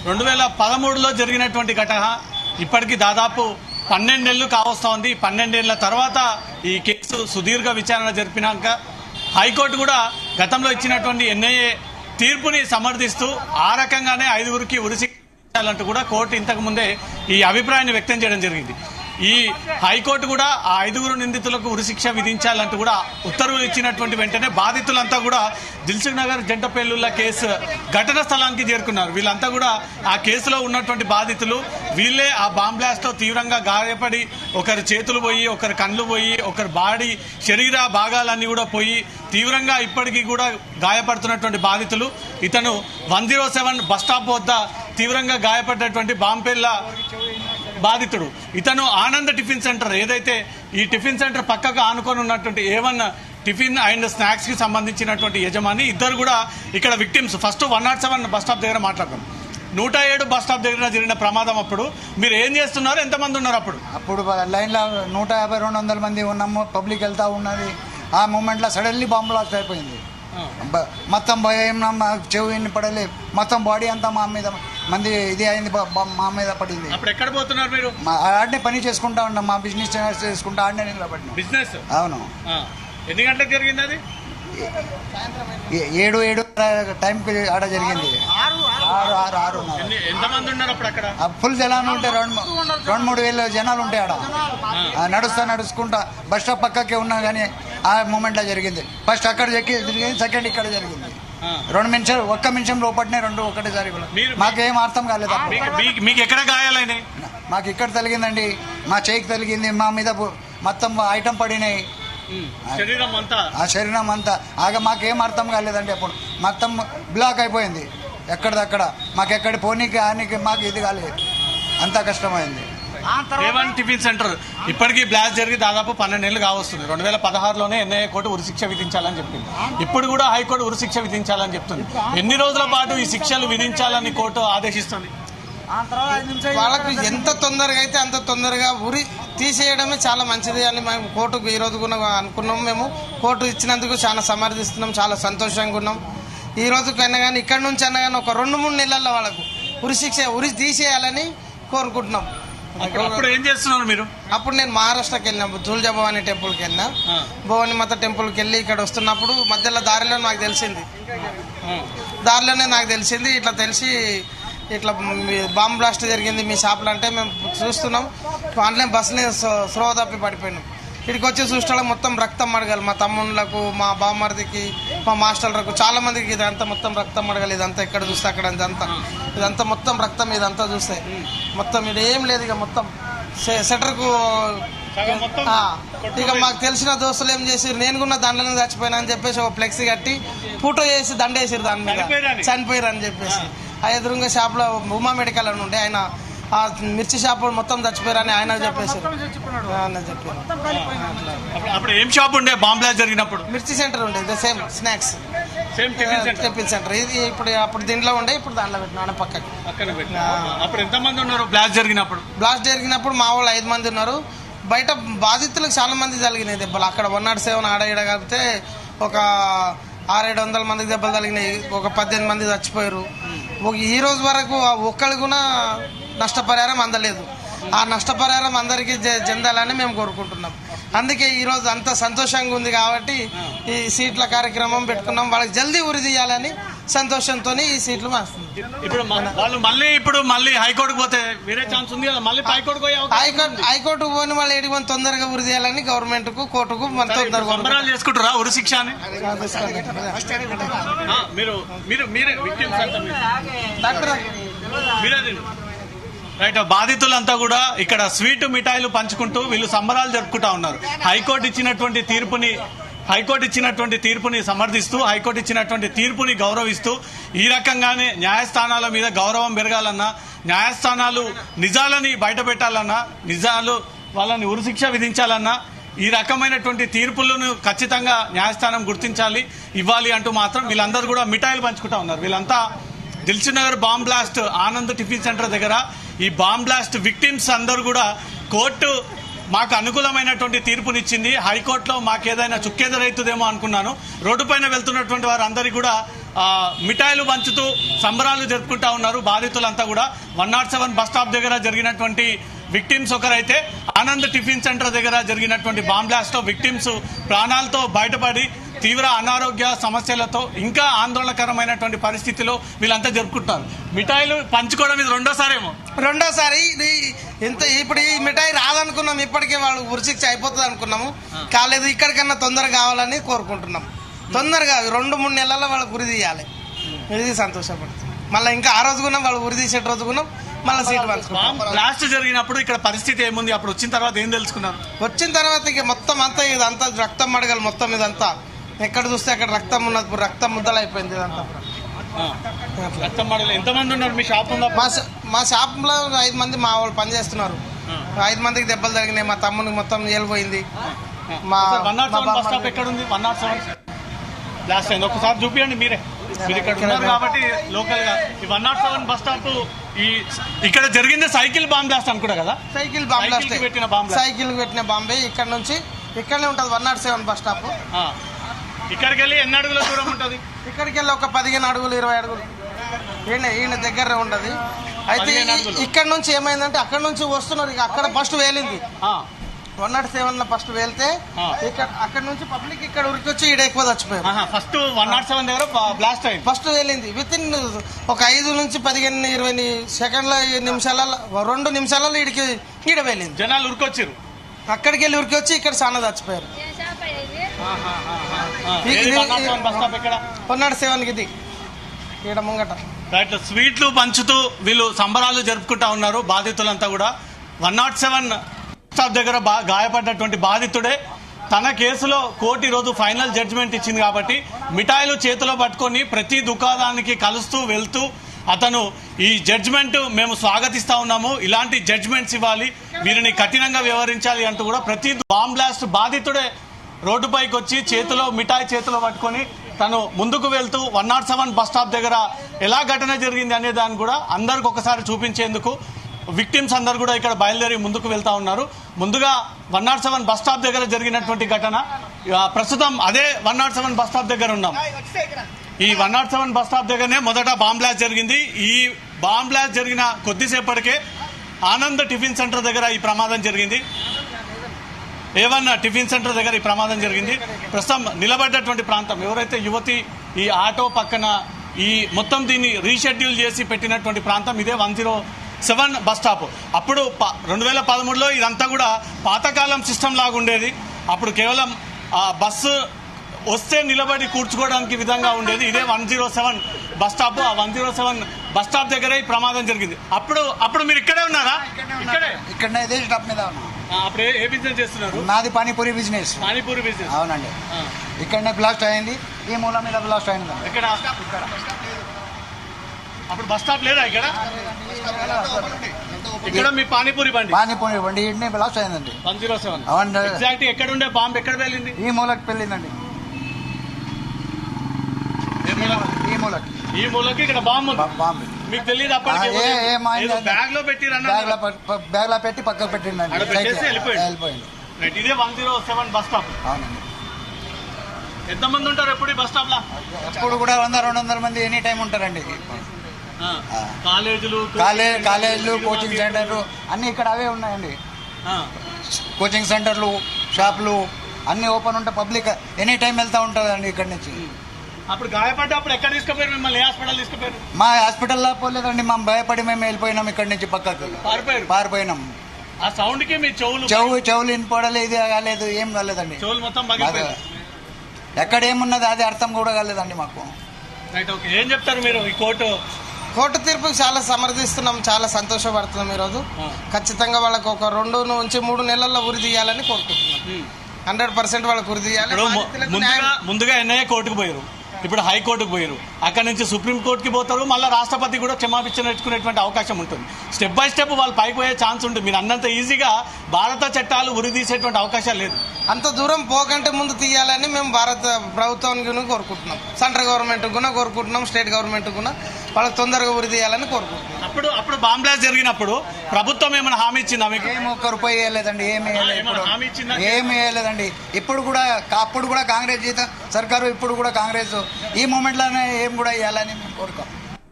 2013లో జరిగినటువంటి ఘటన ఇప్పటికీ దాదాపు 12 ఏళ్లు కావస్తోంది. 12 ఏళ్ల తర్వాత ఈ కేసు సుదీర్ఘ విచారణ జరిపినాక హైకోర్టు కూడా గతంలో ఇచ్చినటువంటి ఎన్ఐఏ తీర్పుని సమర్థిస్తూ ఆ రకంగానే 5గురికి ఉరిశిక్ష విధించాలంటూ కూడా కోర్టు ఇంతకు ముందే ఈ అభిప్రాయాన్ని వ్యక్తం చేయడం జరిగింది. ఈ హైకోర్టు కూడా ఆ 5గురు నిందితులకు ఉరిశిక్ష విధించాలంటూ కూడా ఉత్తర్వులు ఇచ్చినటువంటి వెంటనే బాధితులంతా కూడా దిల్సుఖ్ నగర్ జంట పేలుళ్ల కేసు ఘటన స్థలానికి చేరుకున్నారు. వీళ్ళంతా కూడా ఆ కేసులో ఉన్నటువంటి బాధితులు. వీళ్ళే ఆ బాంబ్ బ్లాస్ట్ లో తీవ్రంగా గాయపడి ఒకరి చేతులు పోయి, ఒకరి కళ్ళు పోయి, ఒకరి బాడీ శరీర భాగాలన్నీ కూడా పోయి తీవ్రంగా ఇప్పటికీ కూడా గాయపడుతున్నటువంటి బాధితులు. ఇతను 107 బస్టాప్ వద్ద తీవ్రంగా గాయపడ్డటువంటి బాంబేళ్ల బాధితుడు. ఇతను ఆనంద్ టిఫిన్ సెంటర్, ఏదైతే ఈ టిఫిన్ సెంటర్ పక్కకు ఆనుకొని ఉన్నటువంటి A1 టిఫిన్ అండ్ స్నాక్స్ కి సంబంధించినటువంటి యజమాని. ఇద్దరు కూడా ఇక్కడ విక్టిమ్స్. ఫస్ట్ 107 బస్ స్టాప్ దగ్గర మాట్లాడదాం. 107 బస్ స్టాప్ దగ్గర జరిగిన ప్రమాదం అప్పుడు మీరు ఏం చేస్తున్నారు? ఎంతమంది ఉన్నారు అప్పుడు? లైన్లో 150-200 మంది ఉన్నాము. పబ్లిక్ వెళ్తా ఉన్నది. ఆ మూమెంట్లో సడన్లీ బాంబ్ బ్లాస్ట్ అయిపోయింది. మొత్తం భయం చెవి పడలే. మొత్తం బాడీ అంతా మా మీద మంది ఇది అయింది, మా మీద పడింది. అప్పుడు ఎక్కడ పోతున్నారు మీరు? ఆడనే పని చేసుకుంటా ఉన్నాం. మా బిజినెస్ చేసుకుంటా ఆడనే నిలబడినాం. బిజినెస్? అవును. ఎన్ని గంటలకు జరిగింది అది? 7 టైంకి ఆడ జరిగింది. 6 ఎంతమంది ఉన్నారు అప్పుడు అక్కడ? ఫుల్ జనాలు ఉంటాయి. 2-3 వేల జనాలు ఉంటాయి ఆడ. నడుచుకుంటా బస్ స్టాప్ పక్కకే ఉన్నా కానీ ఆ మూమెంట్లో జరిగింది. ఫస్ట్ అక్కడ జరిగింది, సెకండ్ ఇక్కడ జరిగింది. 2 నిమిషాలు, 1 నిమిషం లోపట్నే 2 ఒకటేసారి. మాకేం అర్థం కాలేదు. మీకు ఎక్కడ గాయాలైనాయి? మాకు ఇక్కడ తగిలిందండి, మా చేయికి తగిలింది, మా మీద మొత్తం ఐటమ్ పడినాయి. ఆ శరీరం అంతా మాకేం అర్థం కాలేదండి. అప్పుడు మొత్తం బ్లాక్ అయిపోయింది ఎక్కడిదక్కడ. మాకెక్కడ పోనీకి ఆనికి మాకు ఇది కాలేదు, అంతా కష్టమైంది. A1 టిఫిన్ సెంటర్ ఇప్పటికీ బ్లాస్ట్ జరిగి దాదాపు 12 ఏళ్లు కావస్తుంది. 2016లోనే ఎన్ఐఏ కోర్టు ఉరిశిక్ష విధించాలని చెప్పింది. ఇప్పుడు కూడా హైకోర్టు ఉరిశిక్ష విధించాలని చెప్తుంది. ఎన్ని రోజుల పాటు ఈ శిక్షలు విధించాలని కోర్టు ఆదేశిస్తుంది? వాళ్ళకు ఎంత తొందరగా అయితే అంత తొందరగా ఉరి తీసేయడమే చాలా మంచిది అని మేము కోర్టుకు ఈ రోజు కూడా అనుకున్నాం. మేము కోర్టు ఇచ్చినందుకు చాలా సమర్థిస్తున్నాం, చాలా సంతోషంగా ఉన్నాం. ఈ రోజుకైనా కానీ ఇక్కడ నుంచి అయినా కానీ ఒక 2-3 నెలల్లో వాళ్ళకు ఉరి తీసేయాలని కోరుకుంటున్నాం. అప్పుడు ఏం చేస్తున్నారు మీరు? అప్పుడు నేను మహారాష్ట్రకి వెళ్ళినా, తుల్జా భవానీ టెంపుల్కి వెళ్ళినా. భవానీ మాత టెంపుల్కి వెళ్ళి ఇక్కడ వస్తున్నప్పుడు మధ్యలో దారిలోనే నాకు తెలిసింది. ఇట్లా తెలిసి ఇట్లా బాంబ్ బ్లాస్ట్ జరిగింది మీ షాప్లో అంటే మేము చూస్తున్నాం. ఆన్లైన్ బస్సుని స్లో తప్పి పడిపోయినాం. ఇక్కడికి వచ్చి చూస్తే మొత్తం రక్తం మడగలు. మా తమ్ముళ్ళకు, మా బామ్మర్దికి, మా మాస్టర్లకు, చాలా మందికి ఇదంతా మొత్తం రక్తం మడగలు. ఇదంతా ఎక్కడ చూస్తే అక్కడ ఇదంతా మొత్తం రక్తం. ఇదంతా చూస్తే మొత్తం ఇది ఏం లేదు. ఇక మొత్తం సెటర్కు ఇక మాకు తెలిసిన దోస్తులు ఏం చేసారు, నేను కూడా దండలను చచ్చిపోయినా అని చెప్పేసి ఒక ఫ్లెక్సీ కట్టి ఫోటో చేసి దండేసారు, దాని మీద చనిపోయారు అని చెప్పేసి. ఆ ఎదురుగా షాప్లో ఉమా మెడికల్ అని ఉండే, ఆయన ఆ మిర్చి షాప్ మొత్తం చచ్చిపోయారని ఆయన చెప్పేసారు. అప్పుడు ఏం షాప్ ఉండే బాంబ్ బ్లాస్ట్ జరిగినప్పుడు? మిర్చి సెంటర్ ఉండేది, సేమ్ స్నాక్స్ టిఫిన్ సెంటర్. ఇది అప్పుడు దీంట్లో ఉండే, ఇప్పుడు దాంట్లో పెట్టినా పక్కకి. అప్పుడు ఎంతమంది ఉన్నారు బ్లాస్ట్ జరిగినప్పుడు? బ్లాస్ట్ జరిగినప్పుడు మా వాళ్ళు 5 మంది ఉన్నారు. బయట బాధితులకు చాలా మంది జరిగినాయి దెబ్బలు. అక్కడ 107 ఆడ ఈడ కాకపోతే ఒక 600-700 మందికి దెబ్బలు తగిలినాయి. ఒక 18 మంది చచ్చిపోయారు. ఈ రోజు వరకు ఒక్కళ్ళు కూడా నష్టపరిహారం అందలేదు. ఆ నష్టపరిహారం అందరికీ చెందాలని మేము కోరుకుంటున్నాం. అందుకే ఈరోజు అంత సంతోషంగా ఉంది కాబట్టి ఈ సీట్ల కార్యక్రమం పెట్టుకున్నాం. వాళ్ళకి జల్దీ ఉరి తీయాలని సంతోషంతో ఈ సీట్లు మారుస్తుంది. ఇప్పుడు మళ్ళీ హైకోర్టుకు పోతే వేరే ఛాన్స్ ఉంది కదా? మళ్ళీ హైకోర్టుకు పోయిన వాళ్ళు ఏడి తొందరగా ఉరి తీయాలని గవర్నమెంట్ కు, కోర్టుకు తొందరగా చేసుకుంటారా ఉరి శిక్ష అని? రైట్. బాధితులంతా కూడా ఇక్కడ స్వీట్ మిఠాయిలు పంచుకుంటూ వీళ్ళు సంబరాలు జరుపుకుంటా ఉన్నారు. హైకోర్టు ఇచ్చినటువంటి తీర్పుని సమర్థిస్తూ, హైకోర్టు ఇచ్చినటువంటి తీర్పుని గౌరవిస్తూ, ఈ రకంగానే న్యాయస్థానాల మీద గౌరవం పెరగాలన్నా, న్యాయస్థానాలు నిజాలని బయట పెట్టాలన్నా, నిజాలు వాళ్ళని ఉరిశిక్ష విధించాలన్నా ఈ రకమైనటువంటి తీర్పులను ఖచ్చితంగా న్యాయస్థానం గుర్తించాలి, ఇవ్వాలి అంటూ మాత్రం వీళ్ళందరూ కూడా మిఠాయిలు పంచుకుంటా ఉన్నారు. వీళ్ళంతా Dilsukh Nagar bomb blast Anand tiffin centre దగ్గర ఈ బాంబ్ బ్లాస్ట్ విక్టిమ్స్ అందరూ కూడా కోర్టు మాకు అనుకూలమైనటువంటి తీర్పునిచ్చింది, హైకోర్టులో మాకేదైనా చుక్కెదురైతుందేమో అనుకున్నాను, రోడ్డు పైన వెళ్తున్నటువంటి వారందరికీ కూడా మిఠాయిలు పంచుతూ సంబరాలు జరుపుకుంటా ఉన్నారు బాధితులంతా కూడా. 107 బస్ స్టాప్ దగ్గర జరిగినటువంటి విక్టిమ్స్ ఒకరైతే, ఆనంద్ టిఫిన్ సెంటర్ దగ్గర జరిగినటువంటి బాంబ్ బ్లాస్ట్ లో విక్టిమ్స్ ప్రాణాలతో బయటపడి తీవ్ర అనారోగ్య సమస్యలతో ఇంకా ఆందోళనకరమైనటువంటి పరిస్థితిలో వీళ్ళంతా జరుపుకుంటారు. మిఠాయిలు పంచుకోవడం ఇది రెండోసారి ఇది ఎంత ఇప్పుడు ఈ మిఠాయి రాదనుకున్నాం, ఇప్పటికే వాళ్ళు ఉరిశిక్ష అయిపోతుంది అనుకున్నాము, కాలేదు. ఇక్కడికన్నా తొందరగా కావాలని కోరుకుంటున్నాం. తొందరగా 2-3 నెలల్లో వాళ్ళకి ఉరి తీయాలి. ఇది సంతోషపడుతుంది. మళ్ళీ ఇంకా ఆ రోజు కూడా వాళ్ళు ఉరి తీసే రోజు కూడా మళ్ళీ సీట్ పంచుకుంటాం. బ్లాస్ట్ జరిగినప్పుడు ఇక్కడ పరిస్థితి ఏముంది, అప్పుడు వచ్చిన తర్వాత ఏం తెలుసుకున్నారు? వచ్చిన తర్వాత ఇక మొత్తం అంతా ఇదంతా రక్తం మడగలు, మొత్తం ఇదంతా ఎక్కడ చూస్తే అక్కడ రక్తం ఉన్నది, రక్తం ముద్దలు అయిపోయింది ఇదంతా. రక్తం మడగలు. ఎంతమంది ఉన్నారు మీ షాప్? మా షాప్ లో 5 మంది మా వాళ్ళు పనిచేస్తున్నారు. 5 మందికి దెబ్బలు తగినాయి. మా తమ్మునికి మొత్తం ఏలిపోయింది. మా 107 బస్ స్టాప్ ఎక్కడ ఉంది? 107 బ్లాస్ట్ అయింది. ఒకసారి చూపించండి మీరే, మీరు ఇక్కడ ఉన్నారు కాబట్టి లోకల్ గా. ఈ 107 బస్ స్టాప్ ఇక్కడ జరిగింది సైకిల్ బాంబ్ బ్లాస్ట్ అనుకుంటా కదా? సైకిల్ బాంబ్ బ్లాస్ట్ సైకిల్ పెట్టిన బాంబే. ఇక్కడ నుంచి ఇక్కడనే ఉంటుంది 107 బస్ స్టాప్. ఇక్కడికి వెళ్ళి ఎన్ని అడుగుల దూరం ఉంటుంది? ఇక్కడికి వెళ్ళి ఒక 15 అడుగులు 20 అడుగులు ఈయన దగ్గర ఉంటది. అయితే ఇక్కడ నుంచి ఏమైందంటే అక్కడ నుంచి వస్తున్నారు. ఇక అక్కడ ఫస్ట్ వేలింది 107 ఫస్ట్ వెళ్తే ఇక్కడ అక్కడ నుంచి పబ్లిక్ ఇక్కడ ఉరికొచ్చి ఈడ ఎక్కువ చచ్చిపోయారు. ఫస్ట్ 107 దగ్గర బ్లాస్ట్ అయింది. ఫస్ట్ వెళ్ళింది విత్ ఇన్ ఒక 5 నుంచి 15-20 సెకండ్ల నిమిషాలలో 2 నిమిషాలలో ఈడ వెళ్ళింది. జనాలు ఉరికొచ్చారు. అక్కడికి వెళ్ళి ఉరికొచ్చి ఇక్కడ చాలా చచ్చిపోయారు. 107 ఇది ఈడ ముంగట. రైట్. స్వీట్లు పంచుతూ వీళ్ళు సంబరాలు జరుపుకుంటా ఉన్నారు బాధితులంతా కూడా. 107 స్టాప్ దగ్గర గాయపడ్డటువంటి బాధితుడే. తన కేసులో కోర్టు ఈరోజు ఫైనల్ జడ్జిమెంట్ ఇచ్చింది కాబట్టి మిఠాయిలు చేతిలో పట్టుకొని ప్రతి దుకాణానికి కలుస్తూ వెళ్తూ అతను ఈ జడ్జిమెంట్ మేము స్వాగతిస్తా ఉన్నాము, ఇలాంటి జడ్జిమెంట్స్ ఇవ్వాలి, వీరిని కఠినంగా వ్యవహరించాలి అంటూ కూడా ప్రతి బాంబ్ బ్లాస్ట్ బాధితుడే రోడ్డుపైకి వచ్చి మిఠాయి చేతిలో పట్టుకొని తను ముందుకు వెళ్తూ 107 బస్ స్టాప్ దగ్గర ఎలా ఘటన జరిగింది అనే దాన్ని కూడా అందరికి ఒకసారి చూపించేందుకు విక్టిమ్స్ అందరు కూడా ఇక్కడ బయలుదేరి ముందుకు వెళ్తా ఉన్నారు. ముందుగా 107 బస్ స్టాప్ దగ్గర జరిగినటువంటి ఘటన, ప్రస్తుతం అదే 107 బస్ స్టాప్ దగ్గర ఉన్నాం. ఈ 107 బస్ స్టాప్ దగ్గరనే మొదట బాంబ్ బ్లాస్ట్ జరిగింది. ఈ బాంబ్ బ్లాస్ట్ జరిగిన కొద్దిసేపటికే ఆనంద్ టిఫిన్ సెంటర్ దగ్గర ఈ ప్రమాదం జరిగింది. A1 టిఫిన్ సెంటర్ దగ్గర ఈ ప్రమాదం జరిగింది. ప్రస్తుతం నిలబడ్డటువంటి ప్రాంతం ఎవరైతే యువతి ఈ ఆటో పక్కన ఈ మొత్తం దీన్ని రీషెడ్యూల్ చేసి పెట్టినటువంటి ప్రాంతం ఇదే 107 బస్ స్టాప్. అప్పుడు 2013లో ఇదంతా కూడా పాతకాలం సిస్టమ్ లాగా ఉండేది. అప్పుడు కేవలం బస్సు వస్తే నిలబడి కూర్చుకోవడానికి విధంగా ఉండేది. ఇదే 107 బస్ స్టాప్. ఆ 107 బస్ స్టాప్ దగ్గరే ఈ ప్రమాదం జరిగింది. అప్పుడు మీరు ఇక్కడే ఉన్నారా? ఇక్కడనే ఇదే స్టాప్ మీద ఉన్నా. అప్పుడు ఏ బిజినెస్ చేస్తున్నారు? నాది పానీపూరి బిజినెస్. పానీపూరి బిజినెస్. అవునండి. ఇక్కడనే బ్లాస్ట్ అయింది. ఈ మూల మీద బ్లాస్ట్ అయింది. ఇక్కడ అప్పుడు బస్ స్టాప్ లేదా? ఇక్కడ మీ పానీపూరి బండి ఇక్కడనే బ్లాస్ట్ అయిందండి. 107 ఎగ్జాక్ట్ ఎక్కడ ఉండే బాంబు ఎక్కడ వెళ్ళింది? ఈ మూలకి వెళ్ళిందండి. ఈ మూలకి ఇక్కడ బాంబు మీకు తెలియదు? అప్పటికి బ్యాగ్ లో పెట్టి పక్కకు పెట్టిందండి. వెళ్ళిపోయింది. ఇదే 107 బస్ స్టాప్. అవునండి. ఎంతమంది ఉంటారు ఎప్పుడు ఈ బస్ స్టాప్ లో? ఎప్పుడు కూడా 100-200 మంది ఎనీ టైం ఉంటారండి. కాలేజీలు కోచింగ్ సెంటర్లు అన్ని ఇక్కడ అవే ఉన్నాయండి. కోచింగ్ సెంటర్లు, షాపులు అన్ని ఓపెన్ ఉంటాయి. పబ్లిక్ ఎనీ టైం వెళ్తా ఉంటుందండి ఇక్కడ నుంచి. అప్పుడు గాయపడ్డప్పుడు ఎక్కడ తీసుకుపోయారు మిమ్మల్ని? ఏ హాస్పిటల్ తీసుకుపోయారు? మా హాస్పిటల్లో పోలేదండి. మేము భయపడి మేము వెళ్ళిపోయినాం ఇక్కడి నుంచి, పక్కకు పారిపోయినాం. ఆ సౌండ్ కి మీ చెవులు వినపడలేదు, ఇది కాలేదు, ఏం కాలేదండి. చెవులు మొత్తం ఎక్కడ ఏమున్నది అది అర్థం కూడా కాలేదండి మాకు. ఏం చెప్తారు మీరు? ఈ కోర్టు తీర్పుకి చాలా సమర్థిస్తున్నాం, చాలా సంతోషపడుతున్నాం. ఈరోజు ఖచ్చితంగా వాళ్ళకు ఒక 2 నుంచి 3 నెలల్లో ఉరి తీయాలని కోరుకుంటున్నాం. 100% వాళ్ళకు ఉరి తీయాలి. ముందుగా ఎన్ఐఏ కోర్టుకు పోయారు, ఇప్పుడు హైకోర్టుకు పోయారు, అక్కడ నుంచి సుప్రీంకోర్టుకి పోతారు, మళ్ళీ రాష్ట్రపతి కూడా క్షమాపించ నేర్చుకునేటువంటి అవకాశం ఉంటుంది. స్టెప్ బై స్టెప్ వాళ్ళు పైకి పోయే ఛాన్స్ ఉంటుంది. మీరు అన్నంత ఈజీగా భారత చట్టాలు ఉరి తీసేటువంటి అవకాశాలు లేదు. అంత దూరం పోకంటే ముందు తీయాలని మేము భారత ప్రభుత్వానికి కోరుకుంటున్నాం. సెంట్రల్ గవర్నమెంట్ కూడా కోరుకుంటున్నాం, స్టేట్ గవర్నమెంట్ కూడా వాళ్ళకి తొందరగా ఉరి తీయాలని కోరుకుంటున్నాం. అప్పుడు బాంబ్ బ్లాస్ట్ జరిగినప్పుడు ప్రభుత్వం ఏమైనా హామీ ఇచ్చిందా మీకు? ఏమి ఒక్క రూపాయి వేయలేదండి. ఏమి వేయలేదండి. ఇప్పుడు కూడా అప్పుడు కూడా కాంగ్రెస్ సర్కారు ఇప్పుడు కూడా కాంగ్రెస్ ఈ మూమెంట్లోనే ఏం కూడా ఇవ్వాలని మేము కోరుకోం.